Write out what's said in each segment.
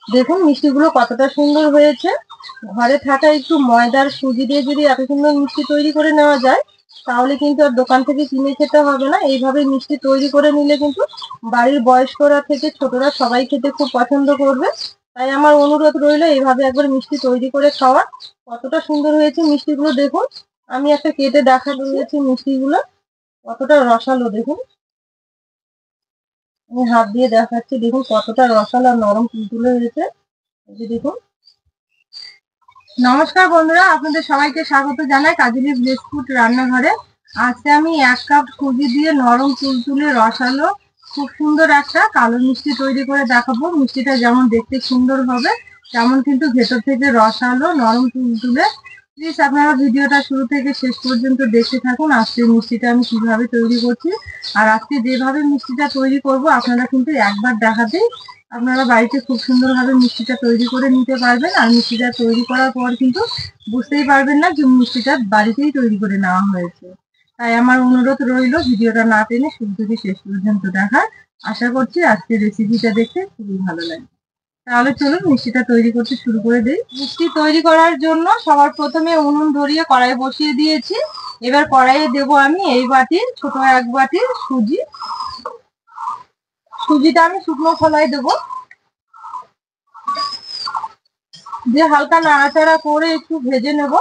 দেখুন মিষ্টিগুলো কতটা সুন্দর হয়েছে। ঘরে থাকা একটু ময়দার সুজি দিয়ে যদি এত সুন্দর মিষ্টি তৈরি করে নেওয়া যায়, তাহলে কিন্তু আর দোকান থেকে কিনে খেতে হবে না। এইভাবে মিষ্টি তৈরি করে নিলে কিন্তু বাড়ির বয়স্করা থেকে ছোটরা সবাই খেতে খুব পছন্দ করবে। তাই আমার অনুরোধ রইল এইভাবে একবার মিষ্টি তৈরি করে খাওয়ার। কতটা সুন্দর হয়েছে মিষ্টিগুলো দেখুন। আমি একটা কেটে দেখা দিয়েছি মিষ্টিগুলো কতটা রসালো দেখুন। আমি হাত দিয়ে দেখাচ্ছি, দেখুন কতটা রসালো আর নরম তুলতুলে হয়েছে। এই যে দেখুন। নমস্কার বন্ধুরা, আপনাদের সবাইকে স্বাগত জানাই কাজলি ভিলেজ ফুড রান্নাঘরে। আজকে আমি 1 কাপ সুজি দিয়ে নরম তুলতুলে রসালো খুব সুন্দর একটা কালো মিষ্টি তৈরি করে দেখাবো। মিষ্টিটা যেমন দেখতে সুন্দর হবে, তেমন কিন্তু ভেতর থেকে রসালো নরম তুলতুলে। প্লিজ আপনারা ভিডিওটা শুরু থেকে শেষ পর্যন্ত দেখতে থাকুন। আজকে মিষ্টিটা আমি কিভাবে তৈরি করছি, আর আজকে যেভাবে মিষ্টিটা তৈরি করব আপনারা কিন্তু একবার দেখাতেই আপনারা বাড়িতে খুব সুন্দরভাবে মিষ্টিটা তৈরি করে নিতে পারবেন। আর মিষ্টিটা তৈরি করার পর কিন্তু বুঝতেই পারবেন না যে মিষ্টিটা বাড়িতেই তৈরি করে নেওয়া হয়েছে। তাই আমার অনুরোধ রইল ভিডিওটা না টেনে শুরু থেকে শেষ পর্যন্ত দেখার। আশা করছি আজকের রেসিপিটা দেখতে খুবই ভালো লাগবে। তাহলে চলুন মিষ্টিটা তৈরি করতে শুরু করে দিই। মিষ্টি তৈরি করার জন্য সবার প্রথমে উনুন ধরিয়ে কড়াই বসিয়ে দিয়েছি। এবার কড়াইয়ে দেবো আমি এই বাটির ছোট 1 বাটির সুজি। সুজিটা আমি শুকনো খোলায় দেবো, দিয়ে হালকা নাড়াচাড়া করে একটু ভেজে নেব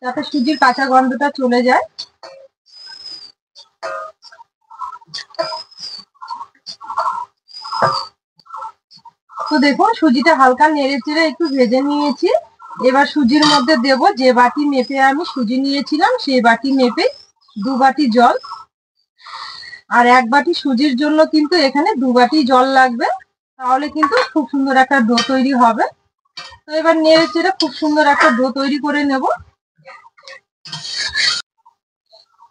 যাতে সুজির কাঁচা গন্ধটা চলে যায়। তো দেখুন সুজিটা হালকা নেড়ে চেড়ে একটু ভেজে নিয়েছি। এবার সুজির মধ্যে দেব যে বাটি মেপে আমি সুজি নিয়েছিলাম সেই বাটি মেপে 2 বাটি জল। আর 1 বাটি সুজির জন্য কিন্তু এখানে 2 বাটি জল লাগবে, তাহলে কিন্তু খুব সুন্দর একটা ডো তৈরি হবে। তো এবার নেড়ে চেড়ে খুব সুন্দর একটা ডো তৈরি করে নেব।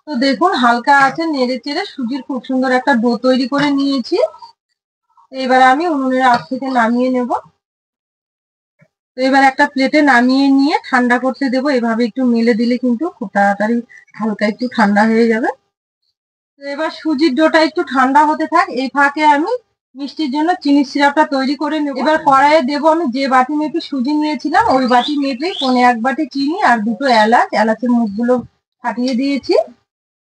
তো দেখুন হালকা আছে নেড়ে চেড়ে সুজির খুব সুন্দর একটা ডো তৈরি করে নিয়েছি। এবার আমি উনুনের আঁচ থেকে নামিয়ে নেব। তো এবার একটা প্লেটে নামিয়ে নিয়ে ঠান্ডা করতে দেবো। এভাবে একটু মেলে দিলে কিন্তু খুব তাড়াতাড়ি হালকা একটু ঠান্ডা হয়ে যাবে। তো এবার সুজির ডোটা একটু ঠান্ডা হতে থাক, এই ফাঁকে আমি মিষ্টির জন্য চিনি সিরাপটা তৈরি করে নেব। এবার কড়াইয়ে দেবো আমি যে বাটি মেপে সুজি নিয়েছিলাম ওই বাটি মেপে 1 বাটি চিনি আর 2টো এলাচ, এলাচের মুখগুলো ফাটিয়ে দিয়েছি।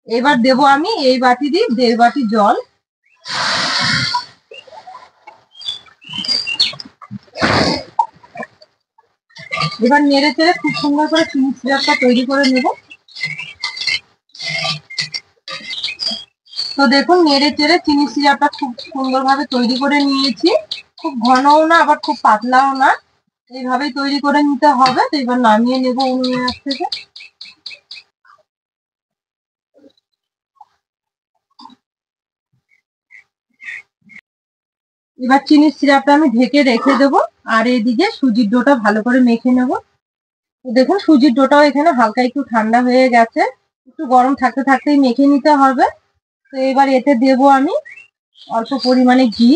এবার দেবো আমি এই বাটি দিয়ে 1.5 বাটি জল। এবার নেড়ে চেড়ে খুব সুন্দর করে চিনি সিরাপটা তৈরি করে নেব। তো দেখুন নেড়ে চেড়ে চিনি সিরাপটা খুব সুন্দরভাবে তৈরি করে নিয়েছি। খুব ঘনও না আবার খুব পাতলাও না, এইভাবেই তৈরি করে নিতে হবে। তো এবার নামিয়ে নেব উনুনের আঁচ থেকে। এবার চিনির সিরাপটা আমি ঢেকে রেখে দেবো, আর এদিকে সুজির ডোটা ভালো করে মেখে নেব। তো দেখুন সুজির ডোটাও এখানে হালকা একটু ঠান্ডা হয়ে গেছে, একটু গরম থাকতে থাকতেই মেখে নিতে হবে। তো এবার এতে দেবো আমি অল্প পরিমাণে ঘি,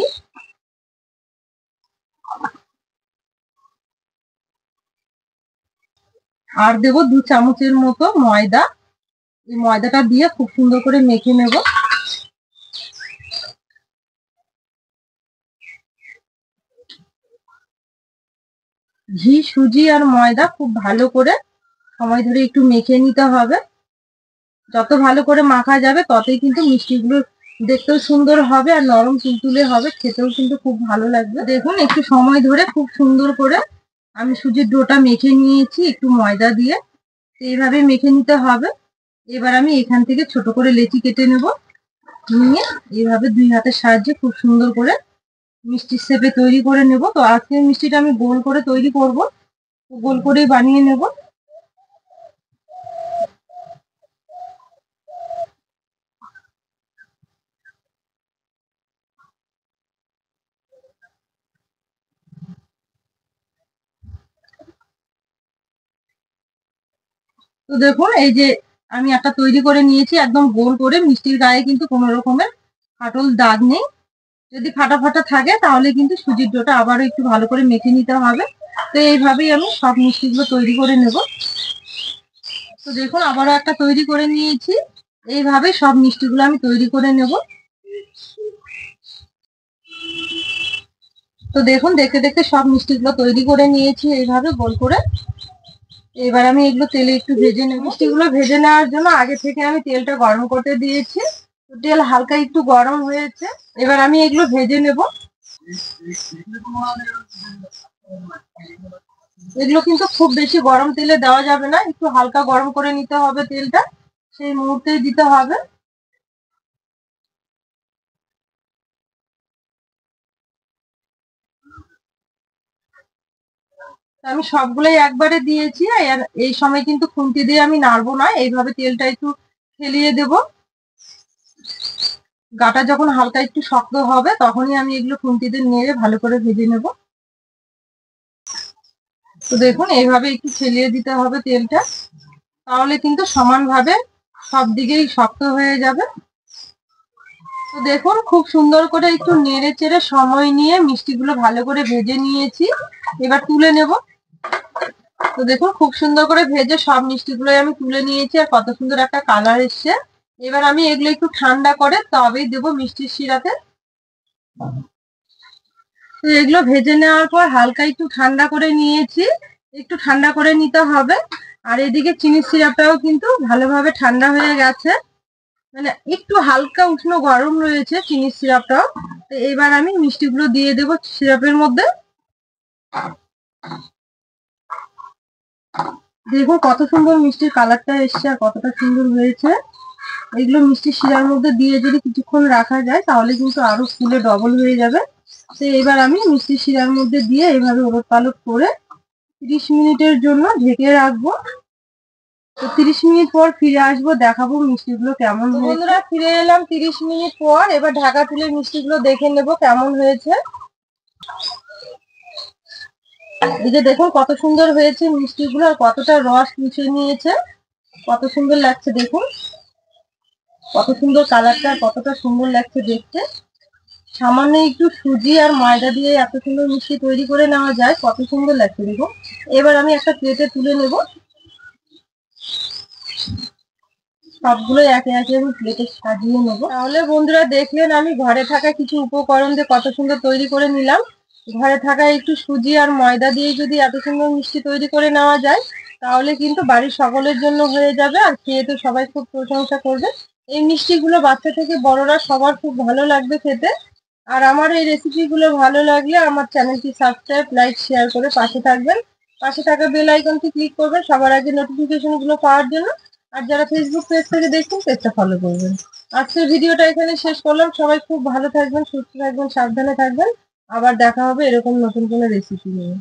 আর দেবো 2 চামচের মতো ময়দা। এই ময়দাটা দিয়ে খুব সুন্দর করে মেখে নেব। ঘি, সুজি আর ময়দা খুব ভালো করে সময় ধরে একটু মেখে নিতে হবে। যত ভালো করে মাখা যাবে ততই কিন্তু মিষ্টিগুলো দেখতেও সুন্দর হবে আর নরম তুলতুলে হবে, খেতেও কিন্তু খুব ভালো লাগবে। দেখুন একটু সময় ধরে খুব সুন্দর করে আমি সুজির ডোটা মেখে নিয়েছি একটু ময়দা দিয়ে। এইভাবে মেখে নিতে হবে। এবার আমি এখান থেকে ছোট করে লেচি কেটে নেব, নিয়ে এইভাবে 2 হাতের সাহায্যে খুব সুন্দর করে মিষ্টির শেপে তৈরি করে নেব। তো আজকে মিষ্টিটা আমি গোল করে তৈরি করব, গোল করেই বানিয়ে নেব। তো দেখুন এই যে আমি একটা তৈরি করে নিয়েছি একদম গোল করে। মিষ্টির গায়ে কিন্তু কোনো রকমের ফাটল দাগ নেই। যদি ফাটা ফাটা থাকে তাহলে কিন্তু সুজির ডোটা আবারও একটু ভালো করে মেখে নিতে হবে। তো এইভাবেই আমি সব মিষ্টিগুলো তৈরি করে নেব। তো দেখুন আবারও একটা তৈরি করে নিয়েছি। এইভাবে সব মিষ্টিগুলো আমি তৈরি করে নেব। তো দেখুন দেখতে দেখতে সব মিষ্টিগুলো তৈরি করে নিয়েছি এইভাবে গোল করে। এবার আমি এগুলো তেলে একটু ভেজে নেব। মিষ্টিগুলো ভেজে নেওয়ার জন্য আগে থেকে আমি তেলটা গরম করতে দিয়েছি। তেল হালকা একটু গরম হয়েছে, এবার আমি এগুলো ভেজে নেব। এগুলো কিন্তু খুব বেশি গরম তেলে দেওয়া যাবে না, একটু হালকা গরম করে নিতে হবে তেলটা, সেই মুহূর্তেই দিতে হবে। আমি সবগুলোই একবারে দিয়েছি, আর এই সময় কিন্তু খুন্তি দিয়ে আমি নাড়বো না, এইভাবে তেলটা একটু ফেলিয়ে দেব। গাটা যখন হালকা একটু শক্ত হবে তখনই আমি এগুলো খুন্তি দিয়ে নেড়ে ভালো করে ভেজে নেব। তো দেখুন এইভাবে একটু ফেলিয়ে দিতে হবে তেলটা, তাহলে কিন্তু সমানভাবে সব দিকেই শক্ত হয়ে যাবে। তো দেখুন খুব সুন্দর করে একটু নেড়ে চেড়ে সময় নিয়ে মিষ্টিগুলো ভালো করে ভেজে নিয়েছি, এবার তুলে নেব। তো দেখুন খুব সুন্দর করে ভেজে সব মিষ্টিগুলো আমি তুলে নিয়েছি, আর কত সুন্দর একটা কালার এসছে। এবার আমি এগুলো একটু ঠান্ডা করে তবেই দেবো মিষ্টির শিরাতে। তো এগুলো ভেজে নেওয়ার পর হালকা একটু ঠান্ডা করে নিয়েছি, একটু ঠান্ডা করে নিতে হবে। আর এদিকে চিনির সিরাপটাও কিন্তু ভালোভাবে ঠান্ডা হয়ে গেছে, মানে একটু হালকা উষ্ণ গরম রয়েছে চিনির সিরাপটাও। তো এবার আমি মিষ্টিগুলো দিয়ে দেবো সিরাপের মধ্যে। দেখুন কত সুন্দর মিষ্টির কালারটা এসছে আর কতটা সুন্দর হয়েছে। এগুলো মিষ্টির শিরার মধ্যে দিয়ে যদি কিছুক্ষণ রাখা যায় তাহলে কিন্তু আরো ফুলে ডবল হয়ে যাবে। তো এবার আমি মিষ্টির শিরার মধ্যে দিয়ে এইভাবে ওলট পালট করে 30 মিনিটের জন্য ঢেকে রাখবো। তো 30 মিনিট পর ফিরে আসবো, দেখাবো মিষ্টিগুলো কেমন হয়েছে। বন্ধুরা ফিরে এলাম 30 মিনিট পর, এবার ঢাকা তুলে মিষ্টিগুলো দেখে নেব কেমন হয়েছে। এই যে দেখুন কত সুন্দর হয়েছে মিষ্টিগুলো, আর কতটা রস মিশিয়ে নিয়েছে, কত সুন্দর লাগছে দেখুন, কত সুন্দর কালারটা, কতটা সুন্দর লাগছে দেখতে। সামান্য একটু সুজি আর ময়দা দিয়ে এত সুন্দর মিষ্টি তৈরি করে নেওয়া যায়, কত সুন্দর লাগছে দেখুন। এবার আমি একটা প্লেটে তুলে নেব, সবগুলো একে একে আমি প্লেটে সাজিয়ে নেব। তাহলে বন্ধুরা দেখলেন আমি ঘরে থাকা কিছু উপকরণ দিয়ে কত সুন্দর তৈরি করে নিলাম। ঘরে থাকা একটু সুজি আর ময়দা দিয়ে যদি এত সুন্দর মিষ্টি তৈরি করে নেওয়া যায় তাহলে কিন্তু বাড়ির সকলের জন্য হয়ে যাবে, আর খেয়ে তো সবাই খুব প্রশংসা করবে। এই মিষ্টিগুলো বাচ্চা থেকে বড়রা সবার খুব ভালো লাগবে খেতে। আর আমার এই রেসিপিগুলো ভালো লাগলে আমার চ্যানেলটি সাবস্ক্রাইব, লাইক, শেয়ার করে পাশে থাকবেন। পাশে থাকা বেল আইকনটি ক্লিক করবেন সবার আগে নোটিফিকেশন গুলো পাওয়ার জন্য। আর যারা ফেসবুক পেজ থেকে দেখছেন পেজটা ফলো করবেন। আজকের ভিডিওটা এখানে শেষ করলাম। সবাই খুব ভালো থাকবেন, সুস্থ থাকবেন, সাবধানে থাকবেন। আবার দেখা হবে এরকম নতুন কোনো রেসিপি নিয়ে।